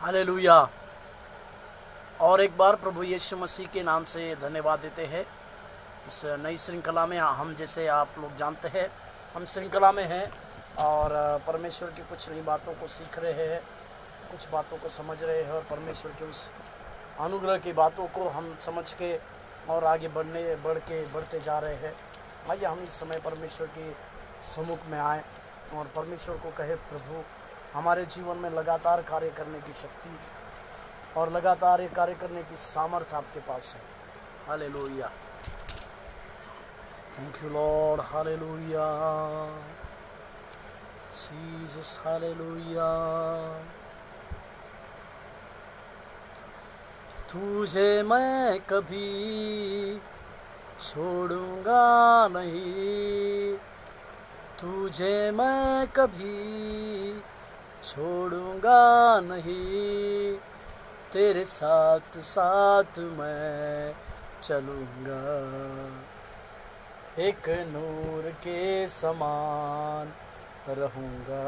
Hallelujah. और एक बार प्रभु यीशु मसीह के नाम से धन्यवाद देते हैं। इस नई श्रृंखला में हम, जैसे आप लोग जानते हैं, हम श्रृंखला में हैं और परमेश्वर की कुछ नई बातों को सीख रहे हैं, कुछ बातों को समझ रहे हैं और परमेश्वर के उस अनुग्रह की बातों को हम समझ के और आगे बढ़ते जा रहे हैं। आइए हम इस समय परमेश्वर के सम्मुख में आए और परमेश्वर को कहे, प्रभु हमारे जीवन में लगातार कार्य करने की शक्ति और लगातार ये कार्य करने की सामर्थ्य आपके पास है। Hallelujah. Thank you lord. Hallelujah Jesus. Hallelujah. तुझे मैं कभी छोड़ूंगा नहीं, तुझे मैं कभी छोड़ूंगा नहीं, तेरे साथ साथ मैं चलूंगा। एक नूर के समान रहूंगा,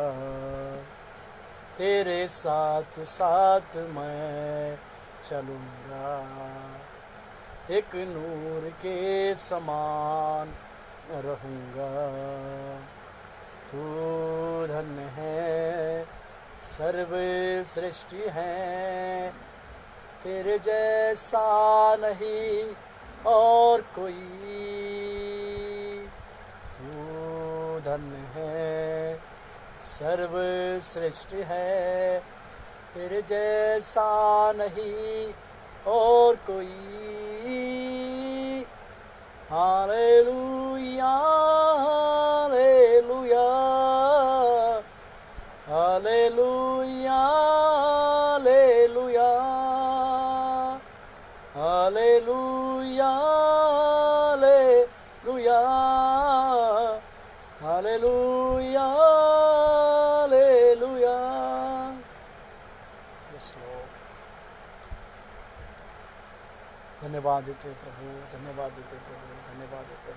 तेरे साथ साथ मैं चलूंगा। एक नूर के समान रहूंगा। तू धन्य है, सर्वश्रेष्ठ है, तेरे जैसा नहीं और कोई। तू धन्य है, सर्वश्रेष्ठ है, तेरे जैसा नहीं और कोई। Hallelujah hallelujah hallelujah hallelujah hallelujah hallelujah hallelujah. Yes Lord. धन्यवाद देते प्रभु, धन्यवाद देते प्रभु, धन्यवाद देते।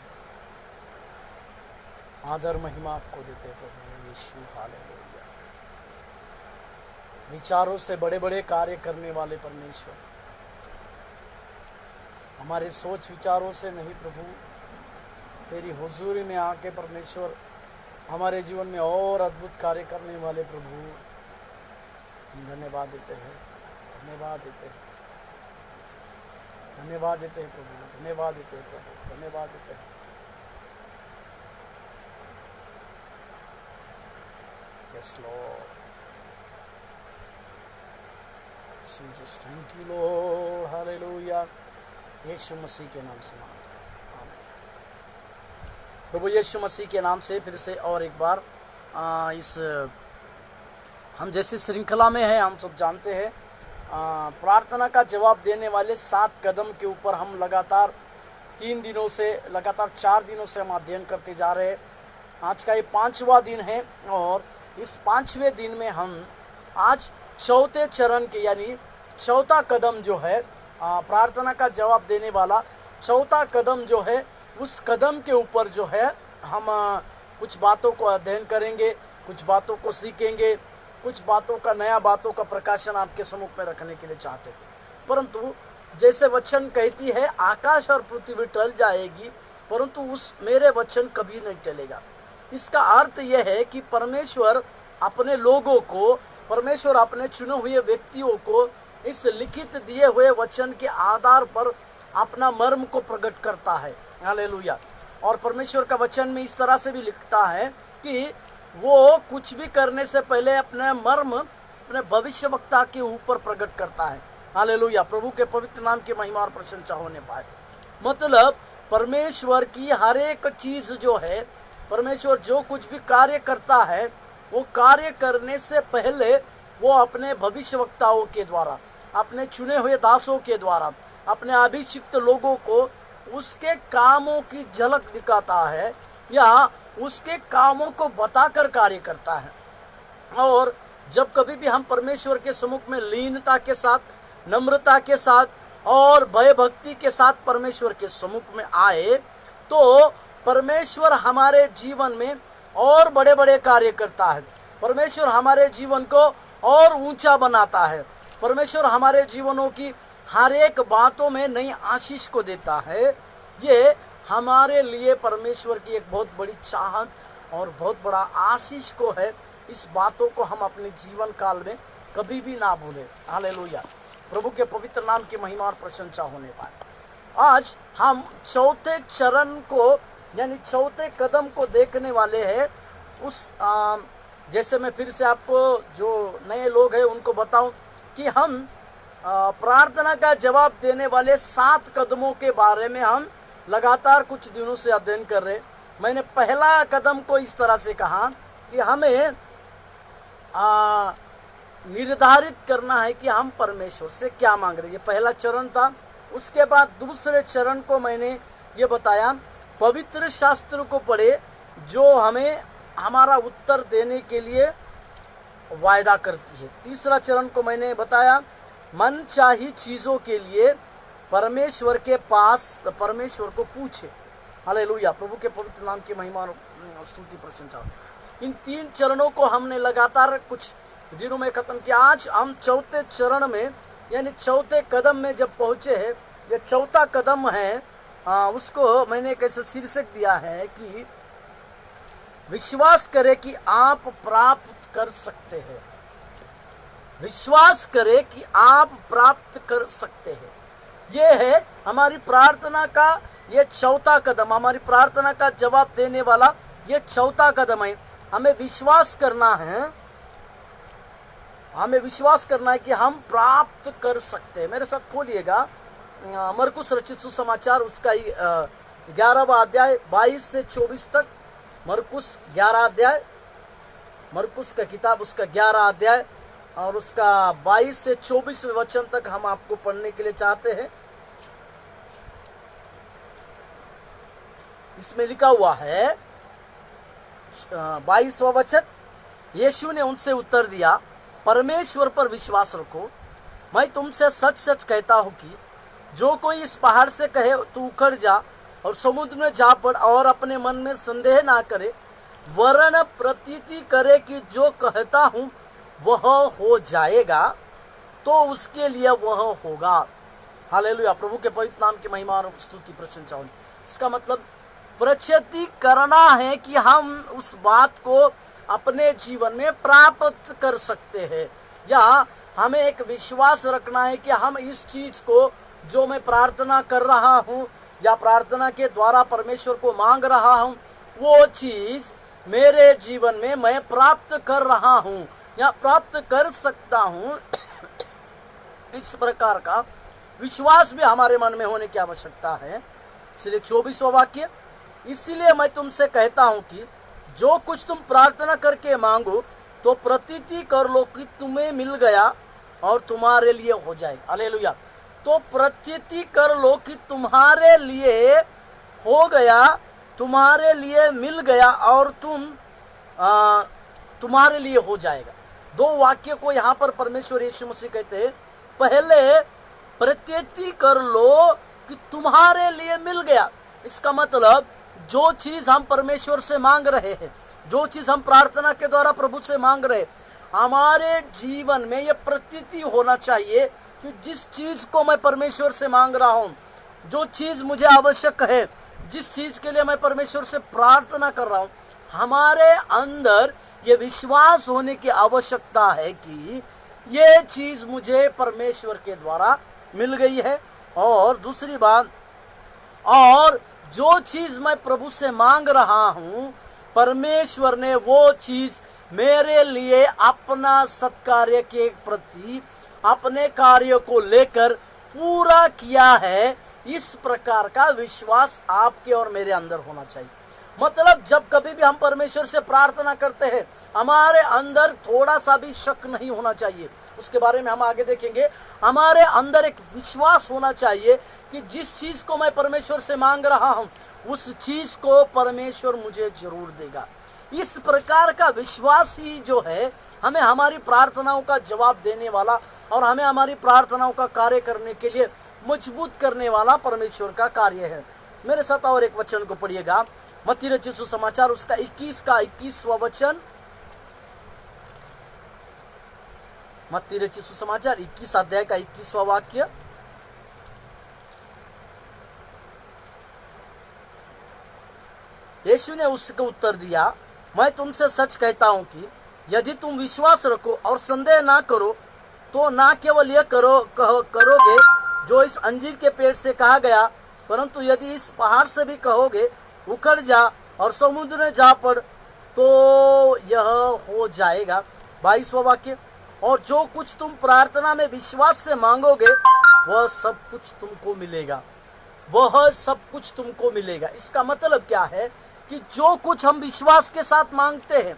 आदर महिमा आपको देते प्रभु यीशु। हालेलुया। विचारों से बड़े बड़े कार्य करने वाले परमेश्वर, हमारे सोच विचारों से नहीं प्रभु, तेरी हुजूरी में आके परमेश्वर हमारे जीवन में और अद्भुत कार्य करने वाले प्रभु, धन्यवाद देते हैं, धन्यवाद देते हैं, धन्यवाद देते हैं प्रभु, धन्यवाद देते हैं प्रभु, धन्यवाद देते हैं। Yes lord Jesus. Thank you lord. Hallelujah. Yeshu Masih के नाम से मांगते हैं, आमीन। प्रभु यीशु मसीह के नाम से फिर से और एक बार इस हम जैसे श्रृंखला में हैं, हम सब जानते हैं, प्रार्थना का जवाब देने वाले 7 कदम के ऊपर हम लगातार 4 दिनों से हम अध्ययन करते जा रहे हैं। आज का ये 5वां दिन है और इस 5वें दिन में हम आज चौथे चरण के यानी चौथा कदम जो है, प्रार्थना का जवाब देने वाला चौथा कदम जो है, उस कदम के ऊपर जो है हम कुछ बातों को अध्ययन करेंगे, कुछ बातों को सीखेंगे, कुछ बातों का नया बातों का प्रकाशन आपके सम्मुख में रखने के लिए चाहते हैं। परंतु जैसे वचन कहती है, आकाश और पृथ्वी टल जाएगी परंतु उस मेरे वचन कभी नहीं टलेगा। इसका अर्थ यह है कि परमेश्वर अपने लोगों को, परमेश्वर अपने चुने हुए व्यक्तियों को इस लिखित दिए हुए वचन के आधार पर अपना मर्म को प्रकट करता है। हालेलुया। और परमेश्वर का वचन में इस तरह से भी लिखता है कि वो कुछ भी करने से पहले अपने मर्म अपने भविष्यवक्ता के ऊपर प्रकट करता है। हालेलुया। प्रभु के पवित्र नाम की महिमा और प्रशंसा होने पाए। मतलब परमेश्वर की हर एक चीज जो है, परमेश्वर जो कुछ भी कार्य करता है, वो कार्य करने से पहले वो अपने भविष्यवक्ताओं के द्वारा, अपने चुने हुए दासों के द्वारा, अपने अभिषिक्त लोगों को उसके कामों की झलक दिखाता है या उसके कामों को बताकर कार्य करता है। और जब कभी भी हम परमेश्वर के सम्मुख में लीनता के साथ, नम्रता के साथ और भय भक्ति के साथ परमेश्वर के सम्मुख में आए तो परमेश्वर हमारे जीवन में और बड़े बड़े कार्य करता है। परमेश्वर हमारे जीवन को और ऊंचा बनाता है। परमेश्वर हमारे जीवनों की हर एक बातों में नई आशीष को देता है। ये हमारे लिए परमेश्वर की एक बहुत बड़ी चाहत और बहुत बड़ा आशीष को है। इस बातों को हम अपने जीवन काल में कभी भी ना भूलें। हालेलुया, प्रभु के पवित्र नाम की महिमा और प्रशंसा होने पाए। आज हम चौथे चरण को यानी चौथे कदम को देखने वाले हैं। उस जैसे मैं फिर से आपको जो नए लोग हैं उनको बताऊं कि हम प्रार्थना का जवाब देने वाले 7 कदमों के बारे में हम लगातार कुछ दिनों से अध्ययन कर रहे। मैंने पहला कदम को इस तरह से कहा कि हमें निर्धारित करना है कि हम परमेश्वर से क्या मांग रहे हैं। ये पहला चरण था। उसके बाद दूसरे चरण को मैंने ये बताया, पवित्र शास्त्र को पढ़े जो हमें हमारा उत्तर देने के लिए वायदा करती है। तीसरा चरण को मैंने बताया, मनचाही चीज़ों के लिए परमेश्वर के पास परमेश्वर को पूछे। हालेलुया, प्रभु के पवित्र नाम की महिमा और स्तुति प्रशंसा। इन 3 चरणों को हमने लगातार कुछ दिनों में खत्म किया। आज हम चौथे चरण में यानी चौथे कदम में जब पहुंचे हैं, ये चौथा कदम है, उसको मैंने कैसे शीर्षक दिया है कि विश्वास करें कि आप प्राप्त कर सकते हैं। विश्वास करें कि आप प्राप्त कर सकते हैं। ये है हमारी प्रार्थना का ये चौथा कदम, हमारी प्रार्थना का जवाब देने वाला ये चौथा कदम है। हमें विश्वास करना है, हमें विश्वास करना है कि हम प्राप्त कर सकते हैं। मेरे साथ खोलिएगा मरकुस रचित सुसमाचार उसका 11वां अध्याय 22 से 24 तक। मरकुस 11 अध्याय, मरकुस का किताब उसका 11 अध्याय और उसका 22 से 24वें वचन तक हम आपको पढ़ने के लिए चाहते हैं। इसमें लिखा हुआ है 22वां वचन, यीशु ने उनसे उत्तर दिया, परमेश्वर पर विश्वास रखो। मैं तुमसे सच सच कहता हूं कि जो कोई इस पहाड़ से कहे तू उखड़ जा और समुद्र में जा पड़ और अपने मन में संदेह ना करे वरन प्रतीति करे कि जो कहता हूं वह हो जाएगा, तो उसके लिए वह होगा। हालेलुया, प्रभु के पवित्र नाम की महिमा और स्तुति प्रशंसा हो। इसका मतलब प्रचिति करना है कि हम उस बात को अपने जीवन में प्राप्त कर सकते हैं, या हमें एक विश्वास रखना है कि हम इस चीज को जो मैं प्रार्थना कर रहा हूं या प्रार्थना के द्वारा परमेश्वर को मांग रहा हूं, वो चीज मेरे जीवन में मैं प्राप्त कर रहा हूं या प्राप्त कर सकता हूं। इस प्रकार का विश्वास भी हमारे मन में होने की आवश्यकता है। इसलिए 24वां वाक्य, इसीलिए मैं तुमसे कहता हूं कि जो कुछ तुम प्रार्थना करके मांगो तो प्रतीति कर लो कि तुम्हें मिल गया और तुम्हारे लिए हो जाएगा। हालेलुया, तो प्रतीति कर लो कि तुम्हारे लिए हो गया, तुम्हारे लिए मिल गया और तुम्हारे लिए हो जाएगा। 2 वाक्य को यहाँ पर परमेश्वर यीशु मसीह कहते हैं। पहले प्रतीति कर लो कि तुम्हारे लिए मिल गया। इसका मतलब जो चीज हम परमेश्वर से मांग रहे हैं, जो चीज हम प्रार्थना के द्वारा प्रभु से मांग रहे, हमारे जीवन में ये प्रतीति होना चाहिए कि जिस चीज को मैं परमेश्वर से मांग रहा हूं, जो चीज मुझे आवश्यक है, जिस चीज के लिए मैं परमेश्वर से प्रार्थना कर रहा हूं, हमारे अंदर ये विश्वास होने की आवश्यकता है कि ये चीज मुझे परमेश्वर के द्वारा मिल गई है। और दूसरी बात, और जो चीज मैं प्रभु से मांग रहा हूं, परमेश्वर ने वो चीज मेरे लिए अपना सत्कार्य के प्रति अपने कार्य को लेकर पूरा किया है। इस प्रकार का विश्वास आपके और मेरे अंदर होना चाहिए। मतलब जब कभी भी हम परमेश्वर से प्रार्थना करते हैं, हमारे अंदर थोड़ा सा भी शक नहीं होना चाहिए। उसके बारे में हम आगे देखेंगे। हमारे अंदर एक विश्वास होना चाहिए कि जिस चीज को मैं परमेश्वर से मांग रहा हूं, उस चीज को परमेश्वर मुझे जरूर देगा। इस प्रकार का विश्वास ही जो है हमें हमारी प्रार्थनाओं का जवाब देने वाला और हमें हमारी प्रार्थनाओं का कार्य करने के लिए मजबूत करने वाला परमेश्वर का कार्य है। मेरे साथ और एक वचन को पढ़िएगा, मत्ती रचित सुसमाचार उसका 21वां वचन। मत्ती रचित सुसमाचार 21 अध्याय का 21वां वाक्य। यीशु ने उसको उत्तर दिया, मैं तुमसे सच कहता हूं कि यदि तुम विश्वास रखो और संदेह ना करो तो ना केवल यह करोगे जो इस अंजीर के पेड़ से कहा गया, परंतु यदि इस पहाड़ से भी कहोगे उखड़ जा और समुद्र में जा पड़ तो यह हो जाएगा। 22वां वाक्य, और जो कुछ तुम प्रार्थना में विश्वास से मांगोगे वह सब कुछ तुमको मिलेगा, वह सब कुछ तुमको मिलेगा। इसका मतलब क्या है कि जो कुछ हम विश्वास के साथ मांगते हैं,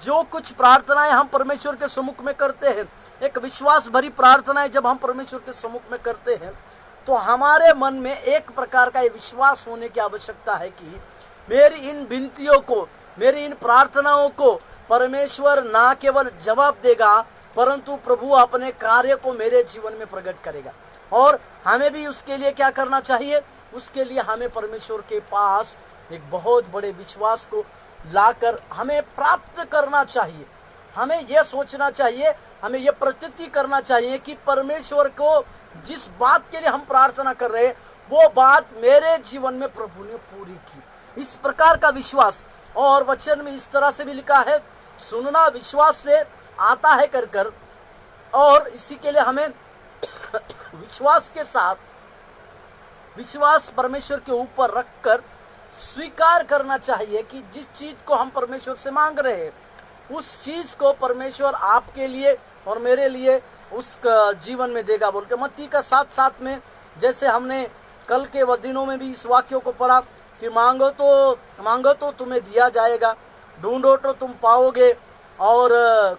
जो कुछ प्रार्थनाएं हम परमेश्वर के सम्मुख में करते हैं, एक विश्वास भरी प्रार्थनाएं जब हम परमेश्वर के सम्मुख में करते हैं तो हमारे मन में एक प्रकार का ये विश्वास होने की आवश्यकता है कि मेरी इन विनतियों को, मेरी इन प्रार्थनाओं को परमेश्वर ना केवल जवाब देगा परंतु प्रभु अपने कार्य को मेरे जीवन में प्रकट करेगा। और हमें भी उसके लिए क्या करना चाहिए? उसके लिए हमें परमेश्वर के पास एक बहुत बड़े विश्वास को लाकर हमें प्राप्त करना चाहिए। हमें यह सोचना चाहिए, हमें यह प्रतीति करना चाहिए कि परमेश्वर को जिस बात के लिए हम प्रार्थना कर रहे हैं वो बात मेरे जीवन में प्रभु ने पूरी की। इस प्रकार का विश्वास, और वचन में इस तरह से भी लिखा है, सुनना विश्वास से आता है कर कर, और इसी के लिए हमें विश्वास के साथ, विश्वास परमेश्वर के ऊपर रखकर स्वीकार करना चाहिए कि जिस चीज को हम परमेश्वर से मांग रहे हैं उस चीज को परमेश्वर आपके लिए और मेरे लिए उस जीवन में देगा बोल के। मत्ती का 7:7 में जैसे हमने कल के दिनों में भी इस वाक्यों को पढ़ा कि मांगो तो तुम्हें दिया जाएगा, ढूंढो तो तुम पाओगे, और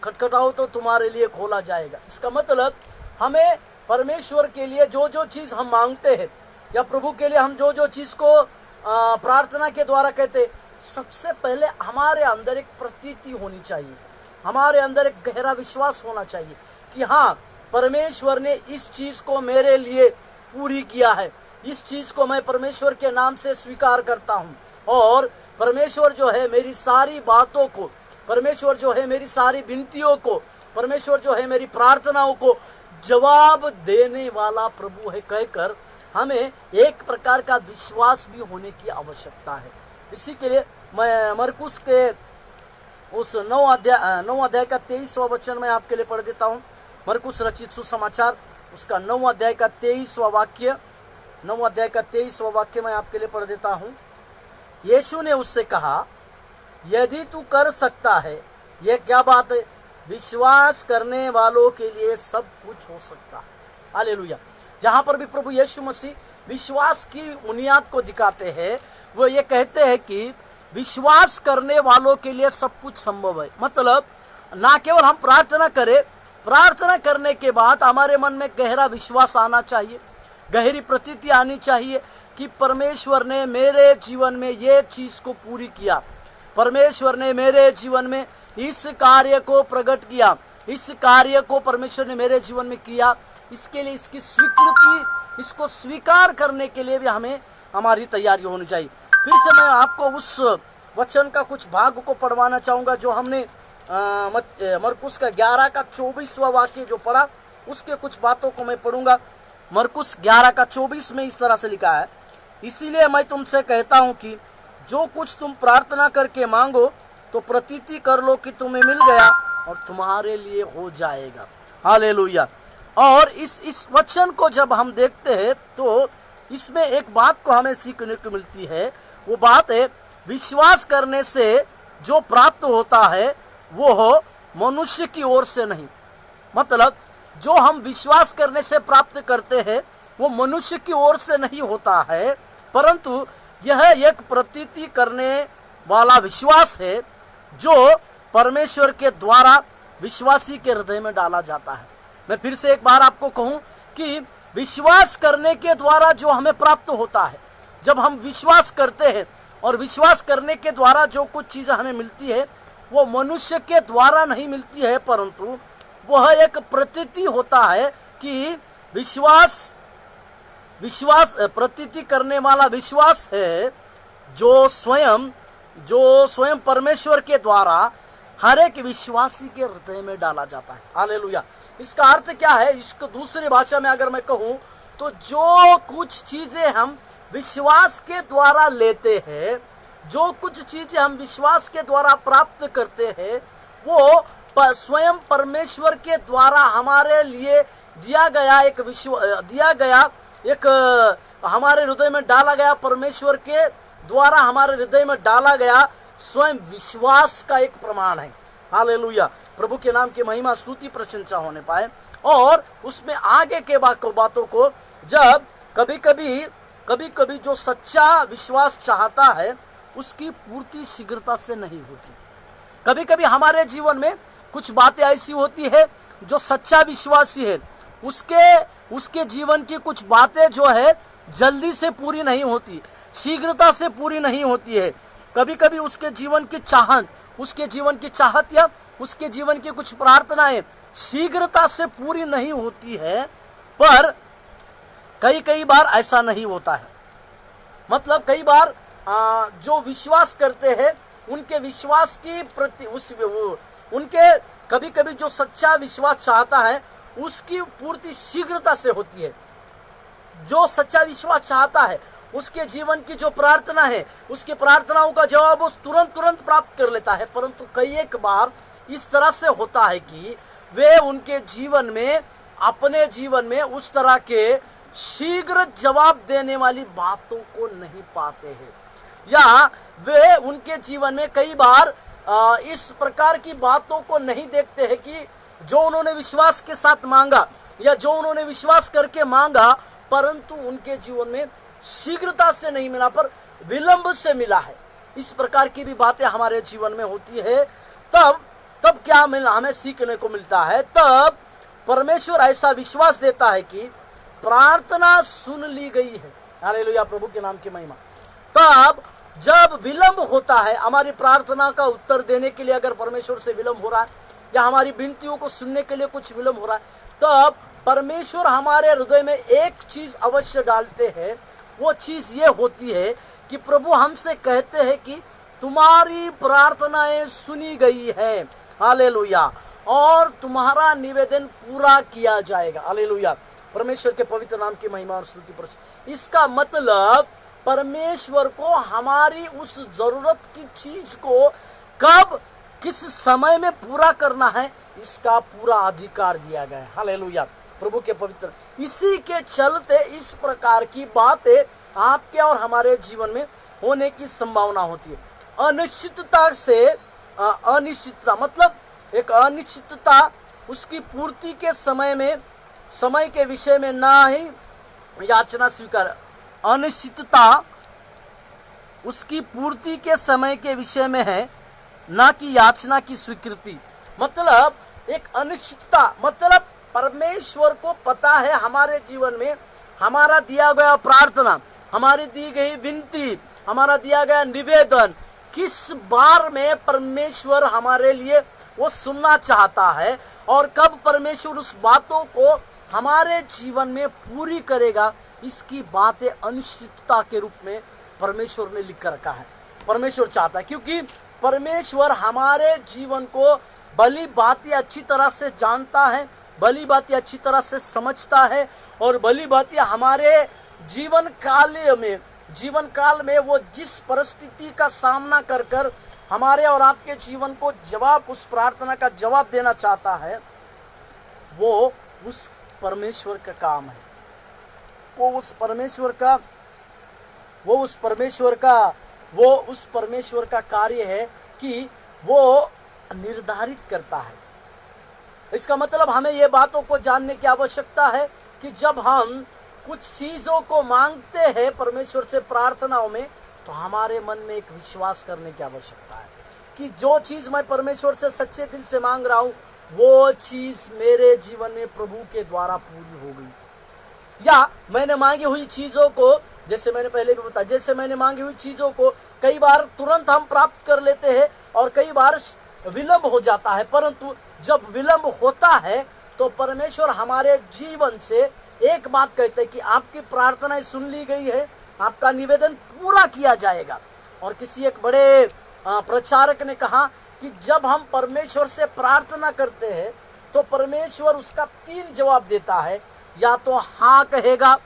खटखटाओ तो तुम्हारे लिए खोला जाएगा। इसका मतलब हमें परमेश्वर के लिए जो जो चीज हम मांगते हैं या प्रभु के लिए हम जो जो चीज को प्रार्थना के द्वारा कहते, सबसे पहले हमारे अंदर एक प्रतीति होनी चाहिए, हमारे अंदर एक गहरा विश्वास होना चाहिए कि हाँ, परमेश्वर ने इस चीज को मेरे लिए पूरी किया है, इस चीज को मैं परमेश्वर के नाम से स्वीकार करता हूँ, और परमेश्वर जो है मेरी सारी बातों को, परमेश्वर जो है मेरी सारी विनतियों को, परमेश्वर जो है मेरी प्रार्थनाओं को जवाब देने वाला प्रभु है कहकर हमें एक प्रकार का विश्वास भी होने की आवश्यकता है। इसी के लिए मैं मरकुस के उस 9 अध्याय का 23वां वचन मैं आपके लिए पढ़ देता हूँ। मरकुस रचित सुसमाचार उसका 9 अध्याय का 23वां वाक्य, 9 अध्याय का 23वां वाक्य मैं आपके लिए पढ़ देता हूँ। यीशु ने उससे कहा, यदि तू कर सकता है, यह क्या बात है? विश्वास करने वालों के लिए सब कुछ हो सकता है। हालेलुया। जहां पर भी प्रभु यीशु मसीह विश्वास की बुनियाद को दिखाते हैं, वो ये कहते हैं कि विश्वास करने वालों के लिए सब कुछ संभव है। मतलब ना केवल हम प्रार्थना करें, प्रार्थना करने के बाद हमारे मन में गहरा विश्वास आना चाहिए, गहरी प्रतीति आनी चाहिए कि परमेश्वर ने मेरे जीवन में ये चीज को पूरी किया, परमेश्वर ने मेरे जीवन में इस कार्य को प्रकट किया, इस कार्य को परमेश्वर ने मेरे जीवन में किया। इसके लिए इसकी स्वीकृति, इसको स्वीकार करने के लिए भी हमें हमारी तैयारी होनी चाहिए। फिर से मैं आपको उस वचन का कुछ भाग को पढ़वाना चाहूँगा जो हमने मरकुस का 11 का 24वां वाक्य जो पढ़ा, उसके कुछ बातों को मैं पढ़ूंगा। मरकुस 11 का 24 में इस तरह से लिखा है, इसीलिए मैं तुमसे कहता हूँ कि जो कुछ तुम प्रार्थना करके मांगो तो प्रतीति कर लो कि तुम्हें मिल गया और तुम्हारे लिए हो जाएगा। हालेलुया। और इस वचन को जब हम देखते हैं तो इसमें एक बात को हमें सीखने को मिलती है, वो बात है विश्वास करने से जो प्राप्त होता है वो मनुष्य की ओर से नहीं। मतलब जो हम विश्वास करने से प्राप्त करते हैं वो मनुष्य की ओर से नहीं होता है, परंतु यह एक प्रतीति करने वाला विश्वास है जो परमेश्वर के द्वारा विश्वासी के हृदय में डाला जाता है। मैं फिर से एक बार आपको कहूं कि विश्वास करने के द्वारा जो हमें प्राप्त होता है, जब हम विश्वास करते हैं और विश्वास करने के द्वारा जो कुछ चीजें हमें मिलती है वो मनुष्य के द्वारा नहीं मिलती है, परंतु वह एक प्रतीति होता है कि विश्वास प्रतीति करने वाला विश्वास है जो स्वयं परमेश्वर के द्वारा हर एक विश्वासी के हृदय में डाला जाता है। हालेलुया। इसका अर्थ क्या है? इसको दूसरी भाषा में अगर मैं कहूं तो जो कुछ चीजें हम विश्वास के द्वारा लेते हैं, जो कुछ चीजें हम विश्वास के द्वारा प्राप्त करते हैं, वो स्वयं परमेश्वर के द्वारा हमारे लिए दिया गया एक हमारे हृदय में डाला गया, परमेश्वर के द्वारा हमारे हृदय में डाला गया स्वयं विश्वास का एक प्रमाण है। हालेलुया। प्रभु के नाम की महिमा स्तुति प्रशंसा होने पाए। और उसमें आगे के बातों को, जब कभी कभी जो सच्चा विश्वास चाहता है उसकी पूर्ति शीघ्रता से नहीं होती। कभी कभी हमारे जीवन में कुछ बातें ऐसी होती है, जो सच्चा विश्वासी है उसके जीवन की कुछ बातें जो है जल्दी से पूरी नहीं होती, शीघ्रता से पूरी नहीं होती है। कभी कभी उसके जीवन की चाहत या उसके जीवन की कुछ प्रार्थनाएं शीघ्रता से पूरी नहीं होती है। पर कई बार ऐसा नहीं होता है। मतलब कई बार जो विश्वास करते हैं उनके विश्वास की प्रति उनके कभी कभी जो सच्चा विश्वास चाहता है उसकी पूर्ति शीघ्रता से होती है। जो सच्चा विश्वास चाहता है उसके जीवन की जो प्रार्थना है, उसकी प्रार्थनाओं का जवाब वो तुरंत प्राप्त कर लेता है। परंतु कई एक बार इस तरह से होता है कि वे उनके जीवन में, अपने जीवन में उस तरह के शीघ्र जवाब देने वाली बातों को नहीं पाते हैं, या वे उनके जीवन में कई बार इस प्रकार की बातों को नहीं देखते हैं कि जो उन्होंने विश्वास के साथ मांगा या जो उन्होंने विश्वास करके मांगा, परंतु उनके जीवन में शीघ्रता से नहीं मिला पर विलंब से मिला है। इस प्रकार की भी बातें हमारे जीवन में होती है। तब क्या हमें सीखने को मिलता है? तब परमेश्वर ऐसा विश्वास देता है कि प्रार्थना सुन ली गई है। हालेलुया। प्रभु के नाम की महिमा। तब जब विलंब होता है, हमारी प्रार्थना का उत्तर देने के लिए अगर परमेश्वर से विलंब हो रहा है या हमारी विनतियों को सुनने के लिए कुछ विलंब हो रहा है, तब परमेश्वर हमारे हृदय में एक चीज अवश्य डालते हैं। वो चीज ये होती है कि प्रभु हमसे कहते हैं कि तुम्हारी प्रार्थनाएं सुनी गई है। हालेलुया। और तुम्हारा निवेदन पूरा किया जाएगा। हालेलुया। परमेश्वर के पवित्र नाम की महिमा और स्तुति प्रशंसा। इसका मतलब परमेश्वर को हमारी उस जरूरत की चीज को कब, किस समय में पूरा करना है, इसका पूरा अधिकार दिया गया है। हालेलुया। प्रभु के पवित्र, इसी के चलते इस प्रकार की बातें आपके और हमारे जीवन में होने की संभावना होती है। अनिश्चितता मतलब एक अनिश्चितता, उसकी पूर्ति के समय के विषय में ना ही याचना स्वीकार, अनिश्चितता उसकी पूर्ति के समय के विषय में है, ना कि याचना की स्वीकृति। मतलब एक अनिश्चितता, मतलब परमेश्वर को पता है हमारे जीवन में हमारा दिया गया प्रार्थना, हमारी दी गई विनती, हमारा दिया गया निवेदन किस बार में परमेश्वर हमारे लिए वो सुनना चाहता है और कब परमेश्वर उस बातों को हमारे जीवन में पूरी करेगा। इसकी बातें अनिश्चितता के रूप में परमेश्वर ने लिख कर रखा है। परमेश्वर चाहता है, क्योंकि परमेश्वर हमारे जीवन को भली बातें अच्छी तरह से जानता है, भली बातें अच्छी तरह से समझता है और भली बातें हमारे जीवन काल में वो जिस परिस्थिति का सामना कर हमारे और आपके जीवन को जवाब, उस प्रार्थना का जवाब देना चाहता है, वो उस परमेश्वर का काम है। वो उस परमेश्वर का कार्य है कि वो निर्धारित करता है। इसका मतलब हमें ये बातों को जानने की आवश्यकता है कि जब हम कुछ चीजों को मांगते हैं परमेश्वर से प्रार्थनाओं में, तो हमारे मन में एक विश्वास करने की आवश्यकता है कि जो चीज मैं परमेश्वर से सच्चे दिल से मांग रहा हूं वो चीज मेरे जीवन में प्रभु के द्वारा पूरी हो गई। या मैंने मांगी हुई चीजों को, जैसे मैंने पहले भी बताया, जैसे मैंने मांगी हुई चीजों को कई बार तुरंत हम प्राप्त कर लेते हैं और कई बार विलंब हो जाता है। परंतु जब विलंब होता है तो परमेश्वर हमारे जीवन से एक बात कहते हैं कि आपकी प्रार्थनाएं सुन ली गई है, आपका निवेदन पूरा किया जाएगा। और किसी एक बड़े प्रचारक ने कहा कि जब हम परमेश्वर से प्रार्थना करते हैं तो परमेश्वर उसका 3 जवाब देता है। या तो हाँ कहेगा,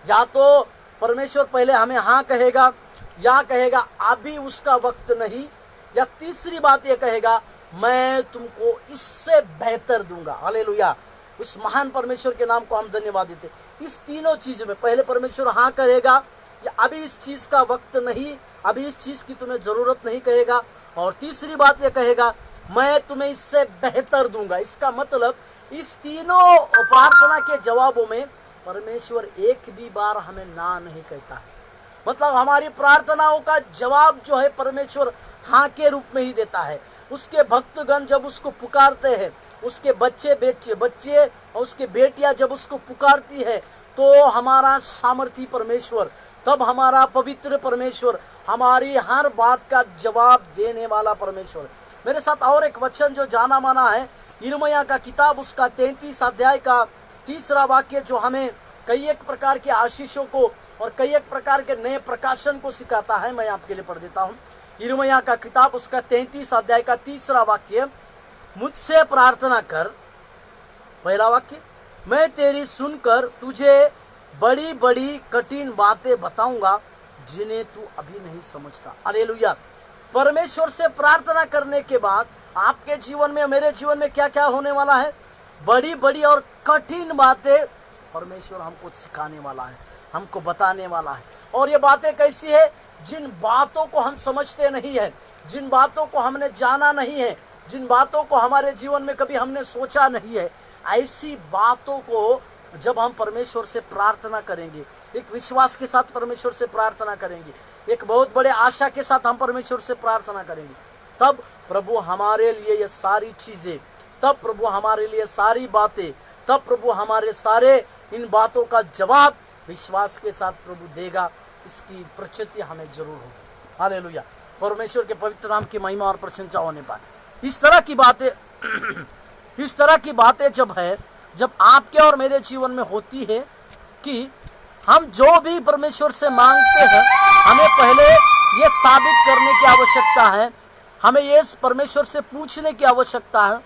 या तो परमेश्वर पहले हमें हाँ कहेगा, या कहेगा अभी उसका वक्त नहीं, या तीसरी बात ये कहेगा मैं तुमको इससे बेहतर दूंगा। हालेलुया, उस महान परमेश्वर के नाम को हम धन्यवाद देते। इस तीनों चीज में पहले परमेश्वर हाँ कहेगा, या अभी इस चीज का वक्त नहीं, अभी इस चीज की तुम्हें जरूरत नहीं कहेगा, और तीसरी बात ये कहेगा मैं तुम्हें इससे बेहतर दूंगा। इसका मतलब इस तीनों प्रार्थना के जवाबों में परमेश्वर एक भी बार हमें ना नहीं कहता है। मतलब हमारी प्रार्थनाओं का जवाब जो है परमेश्वर हाँ के रूप में ही देता है। उसके भक्तगण जब उसको पुकारते हैं, उसके बच्चे और उसके बेटियां जब उसको पुकारती है, तो हमारा सामर्थी परमेश्वर, तब हमारा पवित्र परमेश्वर, हमारी हर बात का जवाब देने वाला परमेश्वर। मेरे साथ और एक वचन जो जाना माना है, यिर्मयाह का किताब उसका 33 अध्याय का 3 वाक्य, जो हमें कई एक प्रकार के आशीषों को और कई एक प्रकार के नए प्रकाशन को सिखाता है। मैं आपके लिए पढ़ देता हूँ। यिर्मयाह का किताब उसका 33 अध्याय का 3 वाक्य, मुझसे प्रार्थना कर, पहला वाक्य, मैं तेरी सुनकर तुझे बड़ी बड़ी कठिन बातें बताऊंगा जिन्हें तू अभी नहीं समझता। हालेलुया। परमेश्वर से प्रार्थना करने के बाद आपके जीवन में, मेरे जीवन में क्या क्या होने वाला है? बड़ी बड़ी और कठिन बातें परमेश्वर हमको सिखाने वाला है, हमको बताने वाला है। और ये बातें कैसी है? जिन बातों को हम समझते नहीं है, जिन बातों को हमने जाना नहीं है, जिन बातों को हमारे जीवन में कभी हमने सोचा नहीं है, ऐसी बातों को जब हम परमेश्वर से प्रार्थना करेंगे, एक विश्वास के साथ परमेश्वर से प्रार्थना करेंगे, एक बहुत बड़े आशा के साथ हम परमेश्वर से प्रार्थना करेंगे, तब प्रभु हमारे लिए ये सारी चीजें, तब प्रभु हमारे लिए सारी बातें, तब प्रभु हमारे सारे इन बातों का जवाब विश्वास के साथ प्रभु देगा। इसकी प्रचिति हमें जरूर होगी। हालेलुया। परमेश्वर के पवित्र नाम की महिमा और प्रशंसा होने पर इस तरह की बातें जब है, जब आपके और मेरे जीवन में होती है कि हम जो भी परमेश्वर से मांगते हैं, हमें पहले ये साबित करने की आवश्यकता है, हमें ये परमेश्वर से पूछने की आवश्यकता है,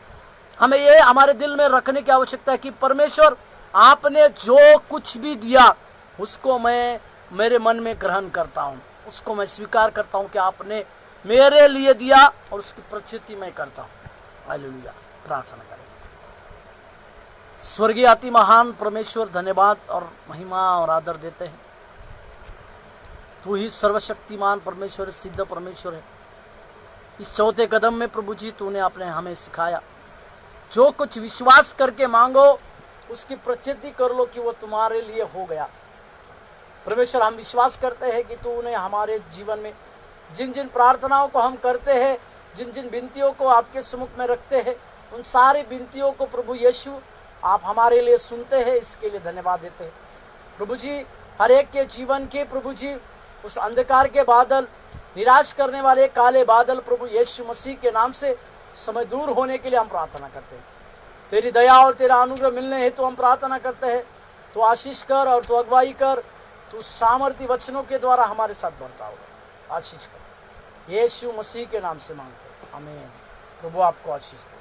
हमें ये हमारे दिल में रखने की आवश्यकता है कि परमेश्वर आपने जो कुछ भी दिया उसको मैं मेरे मन में ग्रहण करता हूँ, उसको मैं स्वीकार करता हूँ कि आपने मेरे लिए दिया, और उसकी प्रचिति मैं करता हूँ। हालेलुया। प्रार्थना करें। स्वर्गीय अति महान परमेश्वर, धन्यवाद और महिमा और आदर देते हैं। तू ही सर्वशक्तिमान परमेश्वर, सिद्ध परमेश्वर है। इस चौथे कदम में प्रभु जी तूने आपने हमें सिखाया, जो कुछ विश्वास करके मांगो उसकी प्रचिति कर लो कि वो तुम्हारे लिए हो गया। परमेश्वर, हम विश्वास करते हैं कि तूने हमारे जीवन में जिन जिन प्रार्थनाओं को हम करते हैं, जिन जिन विनतियों को आपके सम्मुख में रखते हैं, उन सारी विनतियों को प्रभु यीशु आप हमारे लिए सुनते हैं। इसके लिए धन्यवाद देते हैं प्रभु जी। हर एक के जीवन के प्रभु जी उस अंधकार के बादल, निराश करने वाले काले बादल प्रभु यीशु मसीह के नाम से समय दूर होने के लिए हम प्रार्थना करते हैं। तेरी दया और तेरा अनुग्रह मिलने हेतु हम प्रार्थना करते हैं। तो आशीष कर और तो अगुवाई कर, तू सामर्थ्य वचनों के द्वारा हमारे साथ बढ़ता होगा। आशीष कर, यीशु मसीह के नाम से मांगते हैं, आमीन। प्रभु आपको आशीष दे।